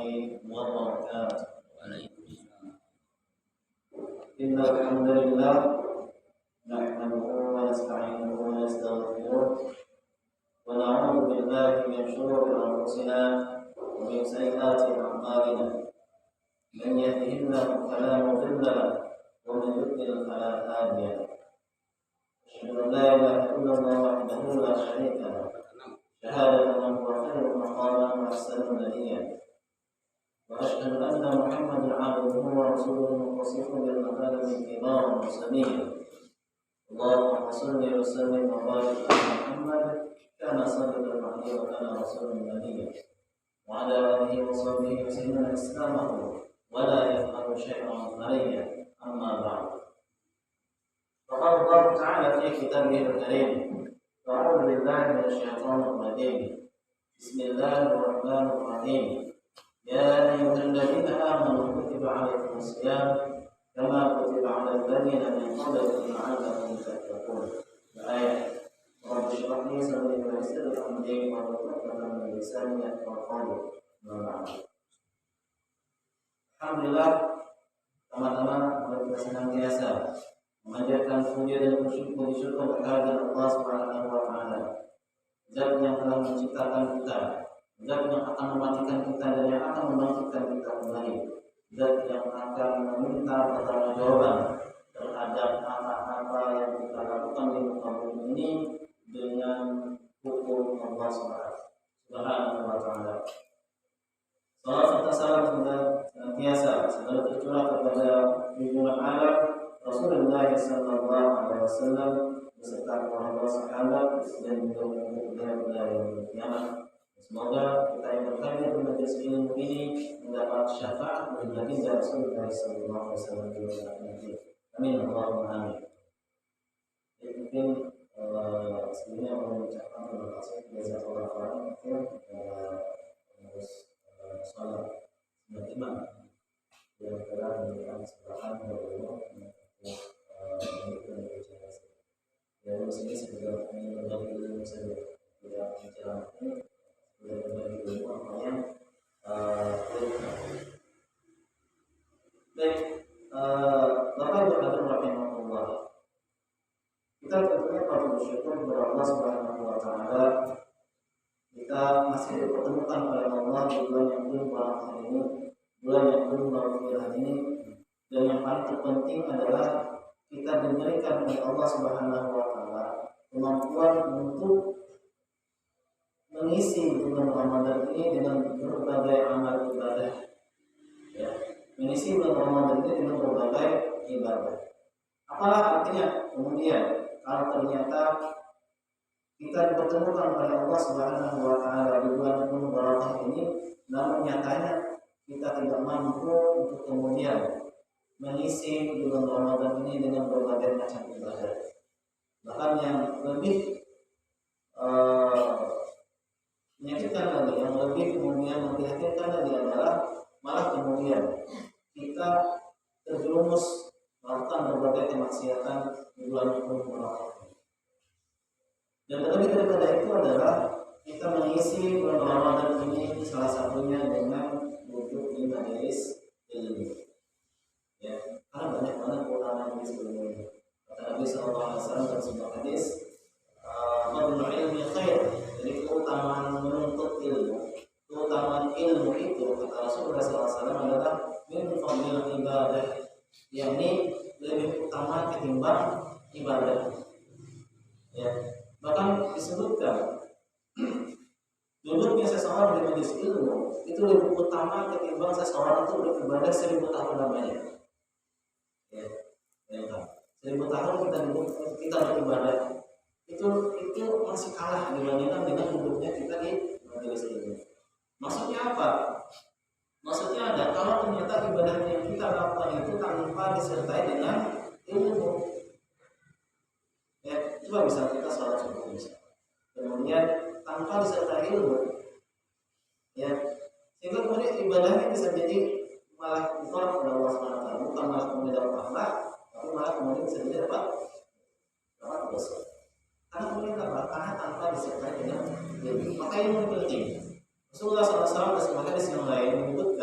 وبركاته. إن الحمد لله نحمده ونستعينه ونستغفره ونعوذ بالله من شرور أنفسنا ومن سيئات أعمالنا. من يهده الله فلا مضل له ومن يضلل فلا هادي له. أشهد أن لا إله إلا الله وحده لا شريك له شهادة أنه خير مقاما وأحسن نبيا. وأشهد أن محمدا عبده ورسوله متصف بالمكارم الكرام والسمية. اللهم صل وسلم وبارك على محمد كان صادق الوعد وكان رسولا نبيا وعلى آله وصحبه يسلمون إسلامه ولا يفعل شيئا عليا. أما بعد، فقال الله تعالى في كتابه الكريم: أعوذ بالله من الشيطان الرجيم. بسم الله الرحمن الرحيم. يا أيها الذين آمنوا كتب عليكم الصيام كما كتب على الذين من قبلكم لعلكم تتقون. الآية. رب اشرح لي صدري ويسر لي أمري واحلل عقدة من لساني يفقهوا قولي. Alhamdulillah, teman-teman, kita senantiasa memanjatkan puji dan bersyukur kepada Allah Subhanahu wa Ta'ala, Zat yang telah menciptakan kita, Zat yang akan mematikan kita dan yang akan membangkitkan kita kembali, Zat yang akan meminta pertanggungjawaban terhadap apa-apa yang kita lakukan di muka bumi ini dengan hukum Allah Subhanahu wa Ta'ala. Salam serta salam senantiasa selalu tercurah kepada junjungan alam Rasulullah sallallahu alaihi wasallam beserta para sahabat dan juga beliau yang kiamat. Semoga kita yang berhadir di majelis ilmu ini mendapat syafaat dari baginda Rasulullah sallallahu alaihi wasallam. Amin Allahumma amin. Mungkin sebelumnya saya mengucapkan terima kasih kepada jazakallahu khairan terus salat imam yang telah memberikan kesempatan kepada Allah untuk mengikuti bicara saya. Dan sini segera kami berbagi ilmu saja, tidak bicara ini, sudah berbagi ilmu apa yang baik. Bapak Ibu rahimahullah, kita tentunya patut bersyukur kepada Allah Subhanahu wa Ta'ala. Kita masih dipertemukan oleh Allah di bulan yang penuh barakah ini, bulan yang penuh barakah ini, dan yang paling terpenting adalah kita diberikan oleh Allah Subhanahu wa Ta'ala kemampuan untuk mengisi bulan Ramadan ini dengan berbagai amal ibadah. Ya, mengisi bulan Ramadan ini dengan berbagai ibadah. Apalah artinya kemudian kalau ternyata kita dipertemukan oleh Allah Subhanahu wa Ta'ala di bulan penuh barakah ini, namun nyatanya kita tidak mampu untuk kemudian mengisi bulan Ramadan ini dengan berbagai macam ibadah. Bahkan yang lebih menyakitkan lagi, yang lebih kemudian memprihatinkan lagi adalah malah kemudian kita terjerumus melakukan berbagai kemaksiatan di bulan penuh barakah. Dan terlebih daripada itu adalah kita mengisi bulan Ramadan ini salah satunya dengan duduk di majelis ilmu. Ya, karena banyak banget keutamaan di sebelum ini. Kata Nabi Sallallahu Alaihi Wasallam dalam sebuah hadis, "Fadlul ilmi khair." Jadi keutamaan menuntut ilmu, keutamaan ilmu itu kata Rasulullah Sallallahu Alaihi Wasallam adalah min fadlil ibadah, yakni lebih utama ketimbang ibadah. Ya. Bahkan disebutkan duduknya seseorang di majelis ilmu itu lebih utama ketimbang seseorang itu beribadah 1000 tahun lamanya. Ya, 1000 tahun kita beribadah itu masih kalah dibandingkan dengan duduknya kita di majelis ilmu. Maksudnya apa? Maksudnya ada kalau ternyata ibadah yang kita lakukan itu tanpa disertai dengan ilmu. Ya, coba bisa kita sholat subuh bisa. Kemudian tanpa disertai ilmu, ya, sehingga kemudian ibadahnya bisa jadi malah bukan pada Allah SWT, bukan malah kemudian dapat pahala, tapi malah kemudian bisa jadi dapat dosa. Karena kemudian apa? Karena tanpa disertai dengan ilmu. Maka ilmu penting. Rasulullah SAW dalam hadis yang lain menyebutkan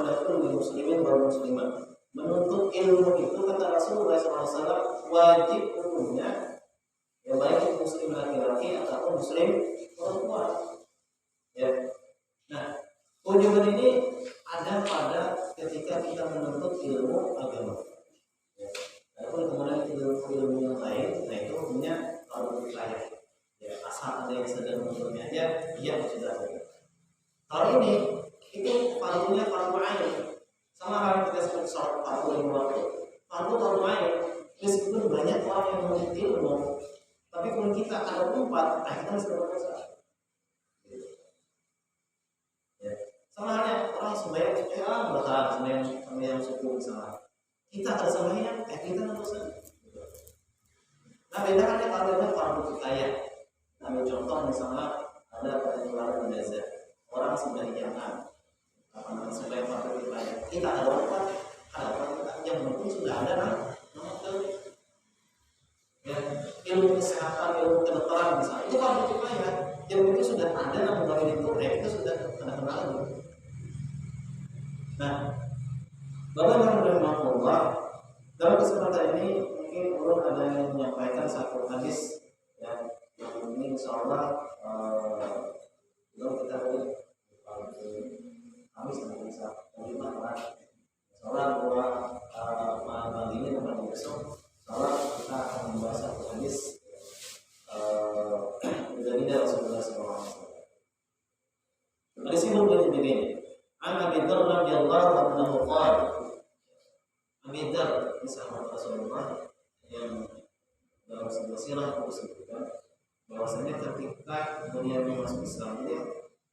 kepada kulli muslimin wal muslimat. Menuntut ilmu itu kata Rasulullah SAW wajib hukumnya ya baik muslim laki-laki ataupun muslim perempuan. Ya. Nah, kunjungan ini ada pada ketika kita menuntut ilmu agama. Ya. Adapun kemudian ilmu yang lain, nah itu hukumnya fardu kifayah. Ya, asal ada yang sedang menuntutnya aja, dia sudah ada. Kalau ini itu fardunya fardu ain. Sama halnya kita sebut sholat fardu lima waktu. Fardu ain. Meskipun banyak orang yang menuntut ilmu, tapi kalau kita ada empat, nah kita harus berdosa. Ya. Sama halnya orang sembahyang, bertahan sembahyang subuh misalnya. Kita ada sembahyang, kita nggak dosa. Nah bedakannya kalau ada fardu kifayah. Ambil contoh misalnya ada penularan jenazah, orang sembahyang, sembahyang fardu kifayah. Kita ada empat, yang penting sudah ada ya, ilmu kesehatan, ilmu kedokteran misalnya itu fardu kifayah. Yang penting sudah ada namun bagi itu, itu sudah kenal. Nah, Bapak yang bermanfaat dalam kesempatan ini mungkin ulun ada yang menyampaikan satu hadis yang ini insyaallah kita boleh kami sampai bisa menerima insyaallah bahwa malam ini dan besok insyaallah kita akan membahas satu hadis dari Rasulullah SAW. Hadis ini begini. An Abi Dzar radhiyallahu anhu qala Abi Dzar sahabat Rasulullah yang dalam sebuah sirah disebutkan bahwasanya ketika beliau masuk Islam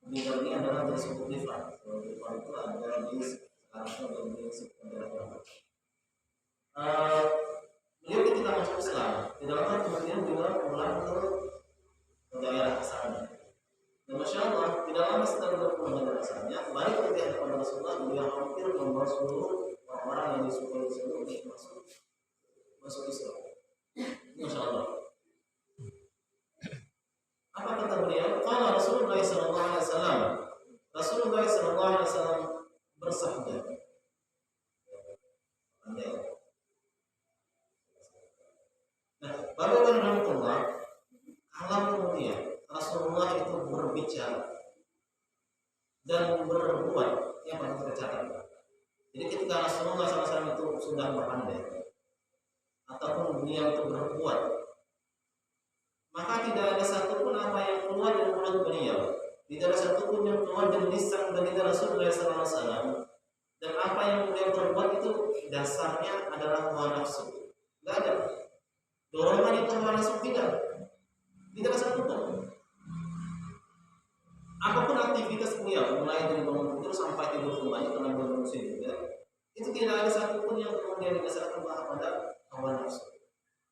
Abi Dzar ini adalah dari suku Ghifar. Ghifar itu ada di sekarang dan di sekitar beliau ketika masuk Islam tidak lama kemudian beliau pulang ke daerah asalnya. Dan Masya Allah, tidak lama setelah berpulang dari asalnya, balik ke hadapan Rasulullah, beliau hampir membawa seluruh orang yang disukai seluruh masuk Islam. Masya Allah. Apa kata beliau? Qala Rasulullah SAW. Rasulullah SAW bersabda. Nah, bagaimana rahmatullah? Kalau kemudian Rasulullah itu berbicara dan berbuat yang patut kita catat. Jadi ketika Rasulullah SAW itu sudah berandai ataupun beliau itu berbuat, maka tidak ada satupun apa yang keluar dari mulut beliau, tidak ada satupun yang keluar dari lisan dari Rasulullah SAW. Dan apa yang beliau berbuat itu dasarnya adalah hawa nafsu. Tidak ada dorongan itu hawa nafsu, tidak ada satupun. Apapun aktivitas beliau, mulai dari bangun tidur sampai tidur kembali karena berfungsi juga, itu tidak ada satupun yang kemudian didasarkan pada hawa nafsu.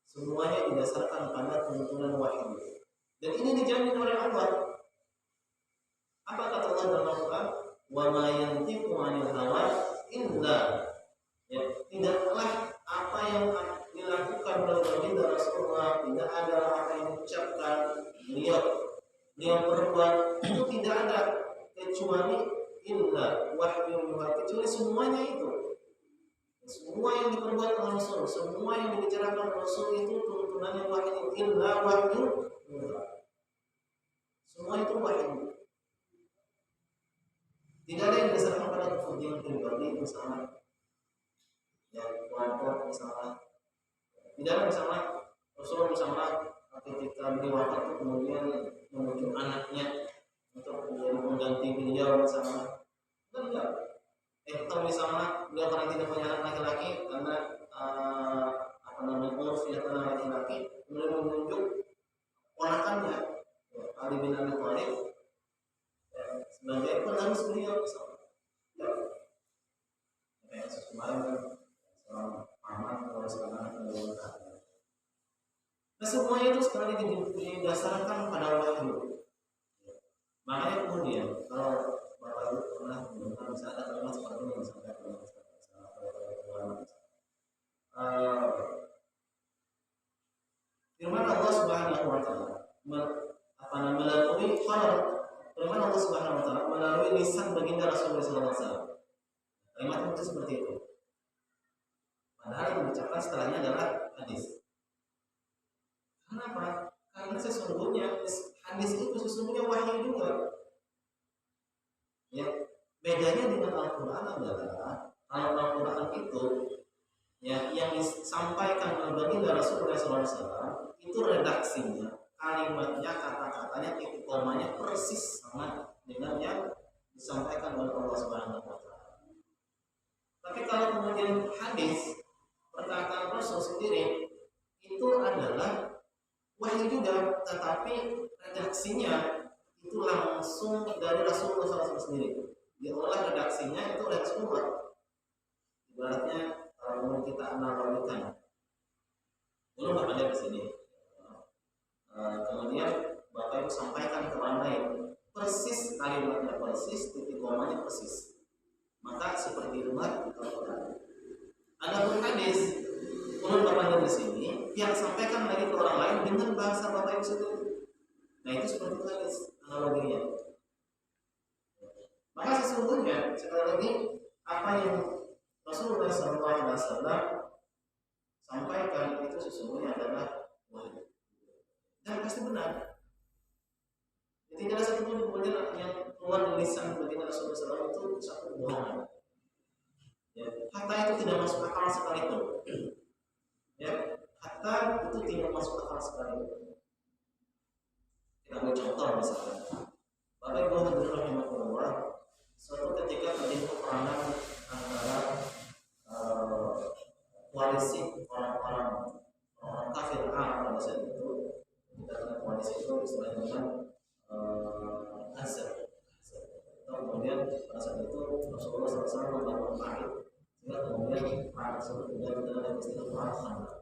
Semuanya didasarkan pada tuntunan wahyu. Dan ini dijamin oleh Allah. Apa kata Allah dalam Al-Quran? Wa ma yantiqu 'anil hawa illa. Ya, tidaklah apa yang dilakukan oleh Rasulullah, tidak ada apa yang diucapkan beliau berbuat itu tidak ada kecuali illa wahyu yuha, kecuali semuanya itu, semua yang diperbuat oleh Rasul, semua yang dibicarakan Rasul itu tuntunannya wahyu, illa wahyu yuha, semua itu wahyu. Tidak ada yang didasarkan pada kepentingan pribadi misalnya, ya keluarga misalnya, tidak ada misalnya Rasulullah misalnya ketika beliau wafat itu kemudian menuju anaknya untuk menjadi pengganti beliau misalnya, enggak. Atau misalnya beliau karena tidak punya anak laki-laki karena urus ya anak laki-laki, kemudian menunjuk ponakannya Ali bin Abi Thalib sebagai penerus beliau misalnya. Ya. Kayak kemarin kan Ahmad kalau sekarang nah semuanya itu sekali didasarkan pada wahyu. Makanya kemudian kalau Bapak Ibu pernah mendengar misalnya ada kalimat seperti ini misalnya firman Allah Subhanahu wa taala melalui firman Allah Subhanahu wa taala melalui lisan baginda Rasulullah SAW. itu seperti itu. Padahal yang diucapkan setelahnya adalah hadis. Kenapa? Karena sesungguhnya hadis itu sesungguhnya wahyu juga. Ya, bedanya dengan Al-Quran adalah kalau Al-Quran itu ya yang disampaikan oleh baginda Rasulullah SAW itu redaksinya, kalimatnya, kata-katanya, titik komanya persis sama dengan yang disampaikan oleh Allah Subhanahu wa taala. Tapi kalau kemudian hadis, perkataan Rasul sendiri itu adalah wahyu juga, tetapi redaksinya itu langsung dari Rasulullah SAW sendiri. Diolah redaksinya itu oleh Rasulullah. Ibaratnya kalau kita analogikan, belum ada di sini. Kemudian Bapak Ibu sampaikan ke orang lain, persis kalimatnya persis, titik komanya persis. Maka seperti umat Al-Quran. Ada hadis, ulun Bapak di sini, yang sampaikan lagi ke orang lain dengan bahasa Bapak Ibu sendiri. Nah itu seperti hadis analoginya. Maka sesungguhnya sekali lagi apa yang Rasulullah SAW sampaikan itu sesungguhnya adalah wahyu dan pasti benar. Jadi tidak ada satu pun kemudian yang keluar dari lisan baginda Rasulullah SAW itu satu kebohongan. Ya, hatta itu tidak masuk akal sekalipun. Ya, hatta itu tidak masuk akal sekalipun. Kita ambil contoh misalnya, Bapak Ibu hadirin rahimahullah, suatu ketika terjadi peperangan antara koalisi orang-orang kafir Arab pada saat itu. Kita kenal koalisi itu istilahnya dengan Azab. Kemudian pada saat itu Rasulullah SAW membangun Taif, sehingga kemudian perang tersebut dengan istilah perang Khandaq.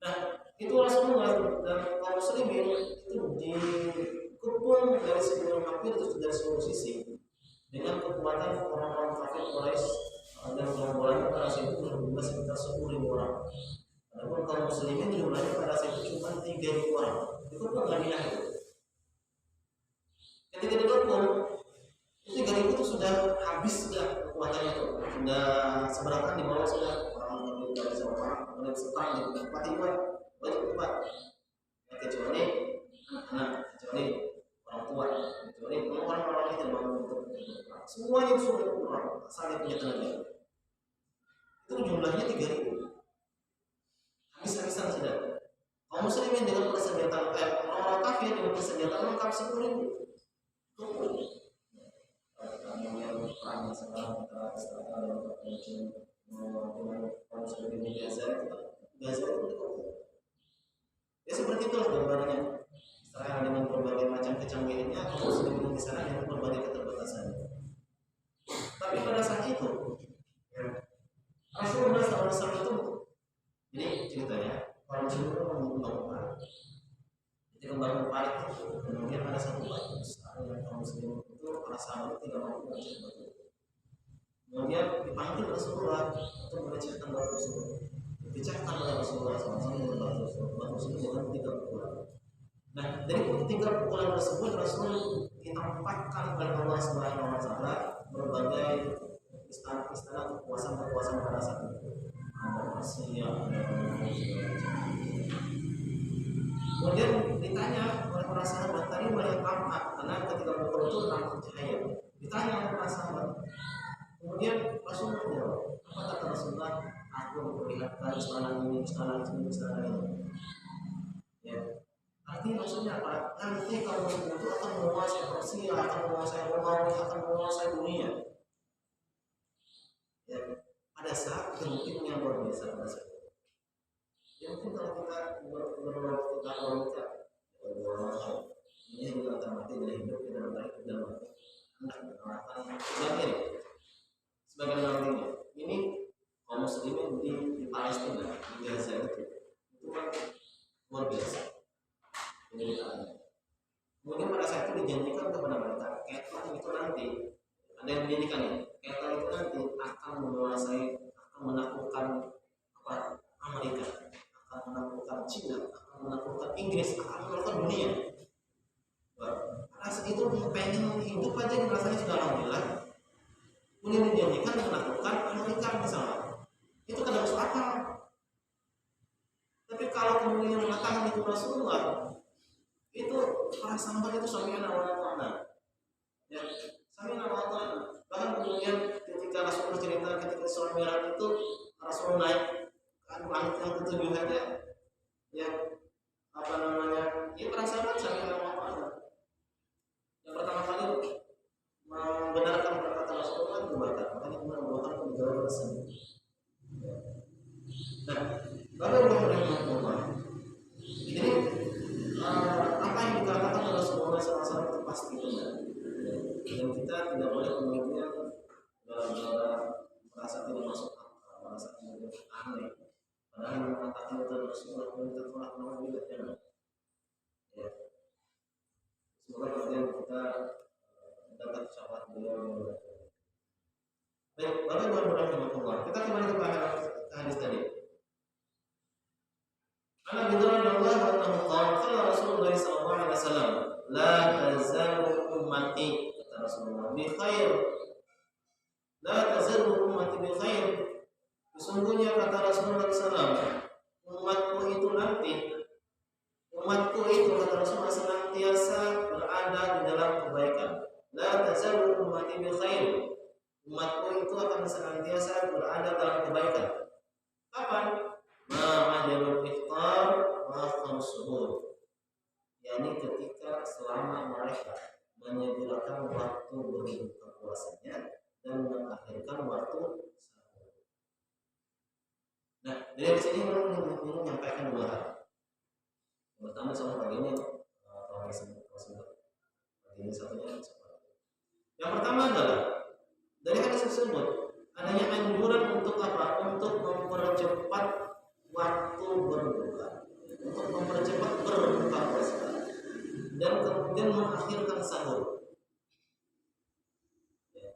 Nah, itu Rasulullah dan kaum muslimin itu dikepung dari seluruh hampir dari seluruh sisi dengan kekuatan orang-orang kafir Quraisy dan gerombolannya pada saat itu berjumlah sekitar 10.000 orang. Adapun kaum muslimin jumlahnya pada saat itu cuma 3.000 orang. Dikepung Madinah itu. Ketika dikepung, itu 3.000 itu sudah habis sudah kekuatannya itu, sudah seberapa di bawah sudah orang dari seorang kemudian serang di tempat ibadah wajib tempat. Kecuali anak, kecuali orang tua, kecuali orang-orang yang tidak mampu untuk semuanya itu sudah kurang, sangat punya tenaga. Itu jumlahnya 3.000. Habis-habisan sudah. Kaum muslimin dengan persenjataan orang-orang kafir dengan persenjataan lengkap 10.000. Kemudian perang sekarang antara Israel dan Palestina dengan kaum muslimin di Gaza itu ya seperti itulah gambarnya. Israel dengan berbagai macam kecanggihannya, kaum muslimin di sana dengan berbagai keterbatasannya. Tapi pada saat itu Rasulullah SAW itu, ini ceritanya, orang muslimin membangun Parit. Ketika membangun Parit itu, kemudian ada satu batu besar yang kaum muslimin itu para sahabat tidak mampu mencari batu. Kemudian dipanggil Rasulullah untuk melecehkan batu tersebut. Dipecahkan oleh Rasulullah SAW dengan batu tersebut dengan 3 pukulan. Nah, dari 3 pukulan tersebut Rasul ditampakkan oleh Allah Subhanahu wa taala berbagai istana-istana kekuasaan pada saat itu. Ada Persia, ada kemudian ditanya oleh para sahabat, tadi melihat apa? Karena ketika pukul itu nampak cahaya. Ditanya oleh para sahabat. Kemudian Rasulullah menjawab, apa kata Rasulullah? Aku memperlihatkan istana ini, istana ini. Ya. Artinya maksudnya apa? Nanti kalau itu akan menguasai Persia, akan menguasai Romawi, akan menguasai dunia. Ya. Pada saat genting yang luar biasa pada saat itu. Ya mungkin kalau kita berlogika, ini juga akan mati dari hidup, kita akan hidup dalam mati. Hendak mengalahkan yang ini. Sebagai nantinya, ini kaum muslimin di Palestina, di Gaza itu kan luar biasa. Kemudian pada saat itu dijanjikan kepada mereka, Ketal itu nanti ada yang menjanjikan ya, Ketal itu nanti akan menguasai, akan menaklukkan Amerika, akan menaklukkan Cina, akan menaklukkan Inggris, akan menaklukkan dunia. Pada saat itu pengen hidup aja rasanya sudah alhamdulillah. kemudian dijanjikan menaklukkan Amerika misalnya, itu tidak masuk akal. Tapi kalau kemudian mengatakan itu Rasulullah, itu para sahabat itu sami'na wa ata'na. Ya, sami'na wa ata'na. Bahkan kemudian ketika Rasulullah cerita ketika Isra Mi'raj itu Rasul naik ke langit yang ketujuh saja, ya apa namanya? Ya para sahabat sami'na wa ata'na. Yang pertama kali membenarkan perkataan Rasulullah itu Bakar, makanya kemudian Bakar pun jauh bersama. Nah, bagaimana rahimahullah? Jadi apa yang dikatakan oleh Rasulullah SAW itu pasti benar. Dan kita tidak boleh kemudian merasa tidak masuk akal, merasa kemudian aneh. Padahal yang mengatakan itu Rasulullah kita tolak mengambil jangan. Ya. Semoga kemudian kita dapat syafaat beliau. Baik, bagaimana rahimahullah? Kita kembali kepada hadis tadi. Ana bidzalika Allah annahu qala Rasulullah sallallahu alaihi wasallam la tazalu ummati kata Rasulullah bi khair la tazalu ummati bi khair. Sesungguhnya kata Rasulullah sallallahu umatku itu nanti umatku itu kata Rasulullah senantiasa berada di dalam kebaikan. La tazalu ummati bi khair. Umatku itu akan senantiasa berada dalam kebaikan. Kapan? Ma'ajalul iftar wa khamsuhur, yakni ketika selama mereka menyegerakan waktu berbuka puasanya dan mengakhirkan waktu sahur. Nah, dari sini kita menyampaikan dua hal. Yang pertama sama pagi ini pagi ini satunya. Yang pertama adalah dari hadis tersebut adanya anjuran untuk apa? Untuk mempercepat waktu berbuka, untuk mempercepat berbuka puasa dan kemudian mengakhirkan sahur. Ya.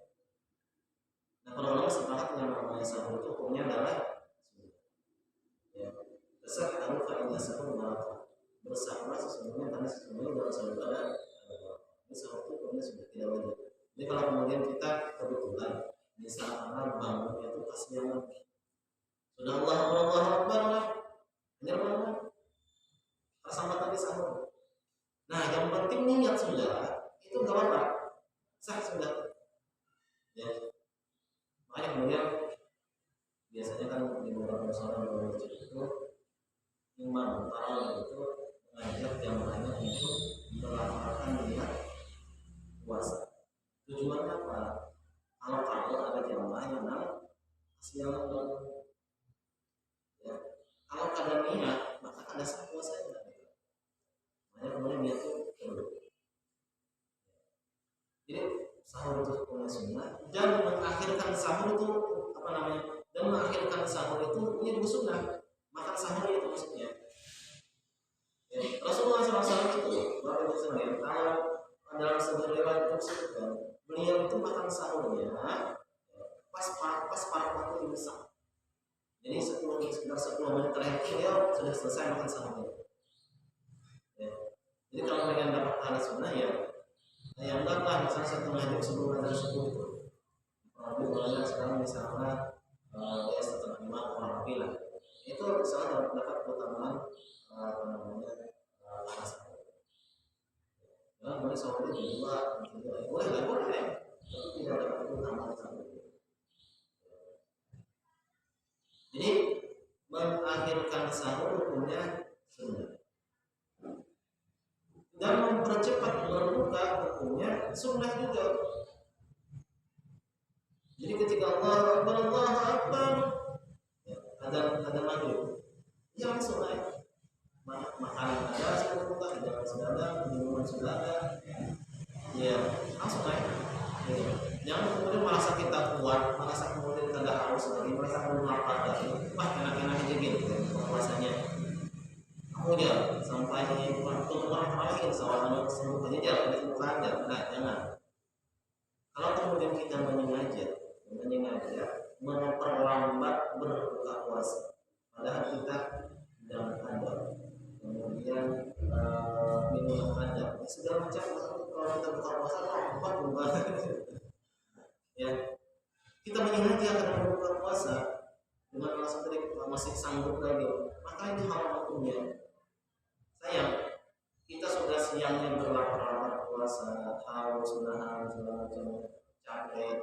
Nah, para ulama sepakat yang namanya sahur itu hukumnya adalah ya, sahur karena sahur barakah. Bersahurlah sesungguhnya karena sesungguhnya dalam sahur ada ini sahur itu hukumnya sudah tidak wajib. Jadi kalau kemudian kita kebetulan di saat bangunnya itu pas siang sudah Allah Akbar lah, hanya bangun tersambut tadi sahur. Nah, yang penting niat sudah itu gak apa-apa, sah sudah. Ya, makanya kemudian biasanya kan di beberapa musola itu imam tarawih itu mengajak yang lainnya untuk melaksanakan niat puasa. Tujuannya apa? Kalau ada jamaah yang siang bangun. Ya. Kalau ada niat, maka ada sah puasanya. Makanya kemudian niat itu perlu. Jadi sahur itu hukumnya sunnah dan mengakhirkan sahur itu apa namanya? Dan mengakhirkan sahur itu ini juga sunnah. Makan sahur itu maksudnya. Ya. Rasulullah SAW itu baru sekalian kalau dalam sebuah riwayat itu disebutkan beliau itu makan sahurnya pas waktu imsak. Jadi sekitar 10 menit terakhir beliau sudah selesai makan sahurnya. Ya. Jadi kalau pengen dapat pahala sunnah ya, yang enggak misalnya setengah jam sebelum azan subuh itu. Kalau mulanya sekarang misalnya ya setengah 5 kurang lebih lah. Itu misalnya dapat keutamaan pahala sahur. Ya, boleh sahurnya juga, boleh. Tapi tidak dapat keutamaan sahur. Jadi mengakhirkan sahur hukumnya sunnah dan mempercepat berbuka hukumnya sunnah juga. Jadi ketika Allah Akbar ya, ada maghrib, ya langsung naik makanan ada sudah buka, hidangan sudah ada, minuman sudah ada, ya langsung naik. Ya. Jangan kemudian merasa kita kuat, merasa kemudian tidak harus lagi, merasa belum lapar lagi. Wah enak-enak aja gitu puasanya. Kemudian sampai waktu orang terakhir soal sembuh aja jangan aja, nah jangan. Kalau kemudian kita menyengaja memperlambat berbuka puasa, padahal kita sedang ada, kemudian minum ada, segala macam kalau kita buka puasa lambat ya. masih sanggup lagi, maka ini haram hukumnya. Sayang, kita sudah siangnya berlapar-lapar puasa, haus, menahan segala macam, capek,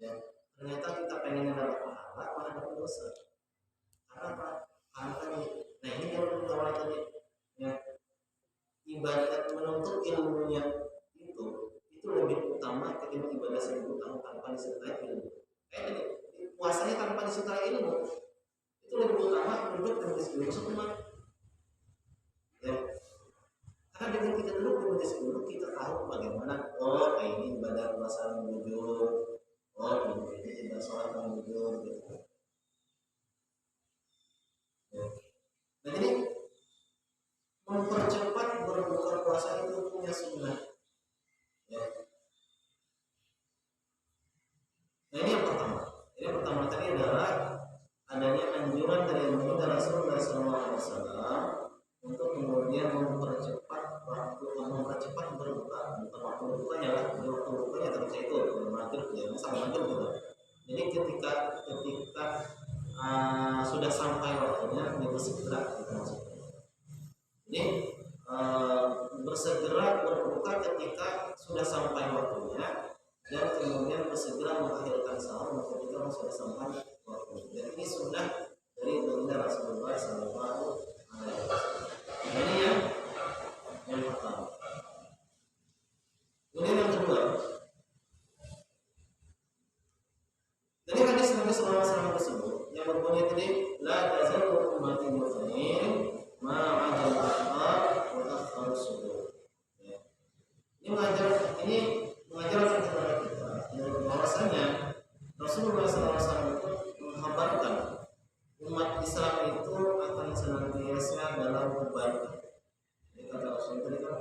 ya. Ternyata kita pengen dapat pahala, malah dapat dosa. Karena apa? Karena tadi, nah ini kalau kita awal tadi, ya, ibadat menuntut ilmunya itu lebih utama ketimbang ibadah sebutan tanpa disertai ilmu. Kayak tadi, puasanya tanpa disertai ilmu itu lebih utama duduk dan duduk semua. Ya, karena dengan kita duduk di majelis dulu kita tahu bagaimana kayak ini ibadah puasa menjujur, ini ibadah sholat menjujur gitu. Ya. Nah jadi mempercepat berbuka puasa itu punya sunnah. Ya. Nah ini yang pertama. Ini yang pertama tadi adalah adanya anjuran dari Rasulullah SAW untuk kemudian mempercepat berbuka, bukan waktu berbukanya lah, waktu berbukanya terus itu maghrib ya, sama maghrib juga. Jadi ketika sudah sampai waktunya dia bersegera kita maksudnya. Jadi bersegera berbuka ketika sudah sampai waktunya dan kemudian bersegera mengakhirkan sahur ketika sudah sampai waktunya. Dan ini sudah dari baginda Rasulullah SAW. Ini yang pertama. Kemudian yang kedua, dari hadis Nabi SAW tersebut yang berbunyi tadi, la tazalu ummati muslimin ma'ajal akhbar wa akhbar subuh. Ini mengajarkan kepada kita bahwasanya Rasulullah SAW itu menghabarkan umat Islam itu akan senantiasa dalam kebaikan. Jadi kata Rasulullah tadi kan,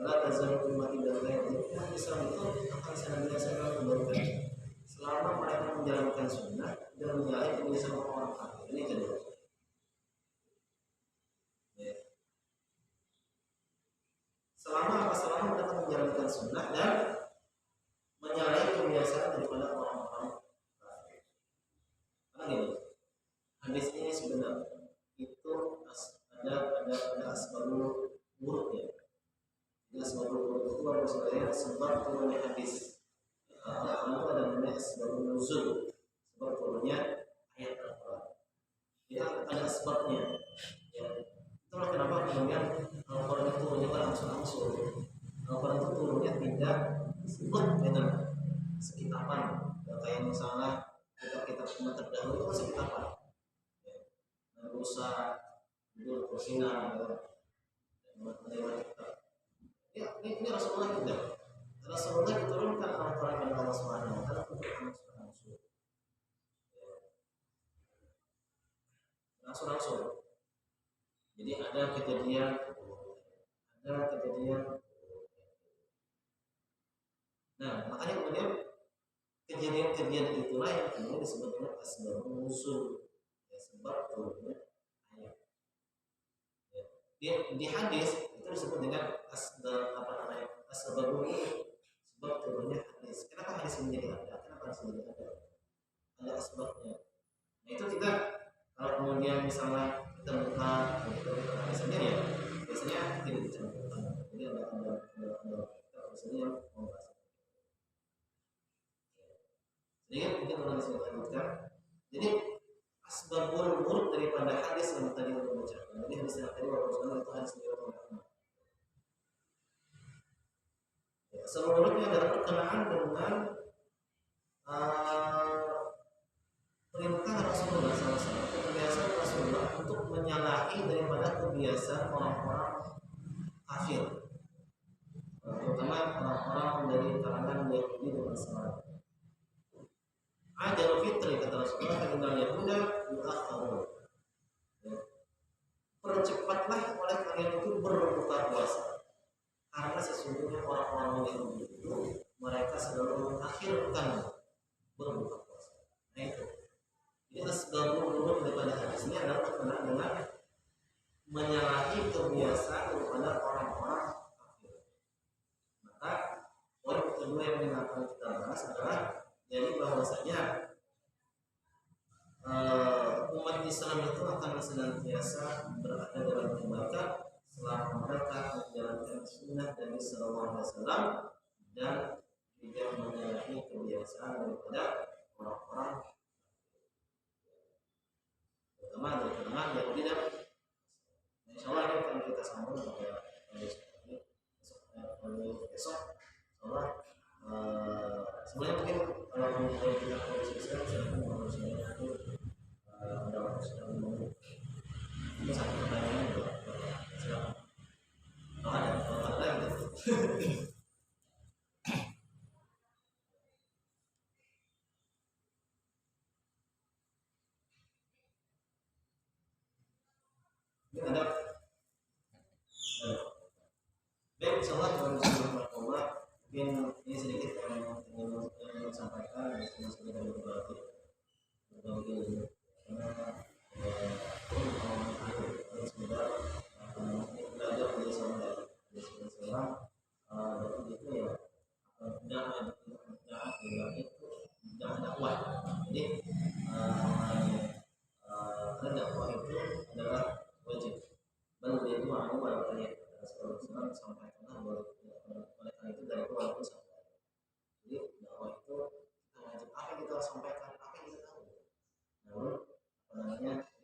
la tazalu ummati bil khair. Umat Islam itu akan senantiasa dalam kebaikan selama mereka menjalankan sunnah dan menjauhi kebiasaan orang kafir. Ini kedua. Ya. Selama mereka menjalankan sunnah dan menyalahi kebiasaan daripada orang-orang kafir. Karena gini, hadis ini sebenarnya itu ada asbabul wurud ya. Asbabul wurud itu baru sebenarnya sebab turunnya hadis. Itu ada namanya asbabun nuzul, sebab turunnya ayat Al-Quran. Ya, ada sebabnya. Ya, itulah kenapa kemudian Al-Quran itu turunnya langsung. Al-Quran itu turunnya tidak disebut dengan sekitapan. Ya, kayak misalnya kitab-kitab umat terdahulu itu sekitapan. Ya, Musa, Dul Kusina, dan menerima kitab. Ya, ini Rasulullah tidak. Rasulullah diturunkan Al-Quran oleh Allah Subhanahu wa Ta'ala untuk langsung. Jadi ada kejadian. Nah, makanya kemudian kejadian itulah yang kemudian disebut dengan asbabun nuzul, ya, sebab turunnya ayat. Ya. Di hadis itu disebut dengan asbabun nuzul, sebab turunnya hadis. Kenapa hadis ini menjadi ada? Kenapa hadis ini menjadi ada? Ada asbabnya. Nah itu kita kalau kemudian misalnya kita buka hadisnya ya biasanya tidak dicantumkan. Jadi ada biasanya yang membahas. Sedikit mungkin orang bisa lanjutkan. Jadi asbabul wurud daripada hadis yang tadi kita bacakan. Jadi hadis yang tadi Rasulullah itu hadis dari Muhammad. Seluruhnya adalah berkenaan dengan perintah Rasulullah SAW, kebiasaan Rasulullah untuk menyalahi daripada kebiasaan orang-orang kafir, terutama orang-orang dari kalangan Yahudi dan Nasrani. Ajal fitri kata Rasulullah tentang Yahuda yu'akhiru. Percepatlah oleh kalian itu berbuka puasa. Karena sesungguhnya orang-orang Yahudi itu mereka selalu mengakhirkan berbuka puasa. Nah itu. Jadi asbabul wurud daripada hadis ini adalah berkenaan dengan menyalahi kebiasaan daripada orang-orang kafir. Maka poin kedua yang akan kita bahas adalah jadi bahwasanya umat Islam itu akan senantiasa berada dalam kebaikan selama mereka menjalankan sunnah Nabi Sallallahu Alaihi Wasallam dan tidak menyalahi kebiasaan daripada orang-orang terutama dari kalangan yang tidak. Insya Allah ini akan kita sambung pada besok. Allah sebenarnya mungkin kalau kita konsisten saya mau saya itu ada waktu sedang menunggu ini satu pertanyaan juga silakan kalau ada gitu. Ini ada baik insyaallah warahmatullahi mungkin ini sedikit yang ingin sampaikan dan sekedar berbagi karena semoga belajar dari seorang itu ya jangan dakwah. Jadi karena dakwah itu adalah wajib. Baru dia itu mau pada kalian Rasulullah sampaikan bahwa oleh karena itu dari walaupun sampai. Jadi dakwah itu kita wajib apa yang kita sampaikan, apa yang kita tahu. Namun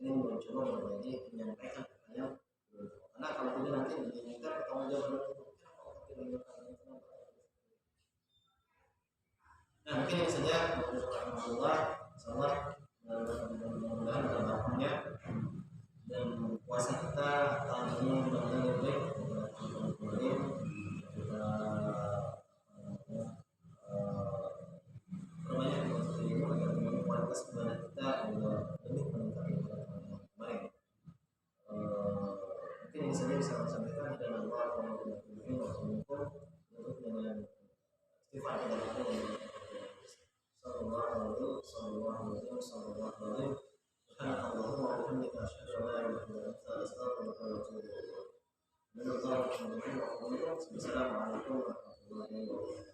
ini mencoba berbagi menyampaikan apa yang karena kalau tidak nanti diminta pertanggung jawaban nah mungkin ini saja warahmatullah insyaallah mudah-mudahan dalam waktunya dan puasa kita tahun ini mudah-mudahan lebih baik kita perbanyak seperti ini agar kualitas ibadah kita lebih meningkat daripada kemarin. Mungkin ini saja bisa saya sampaikan dan Allah mungkin untuk dengan istighfar kepada Allah. Sallallahu alaihi wasallam. Subhanallah wa bihamdihi asyhadu an la ilaha illa anta astaghfiruka wa atubu ilaik. Assalamualaikum warahmatullahi wabarakatuh.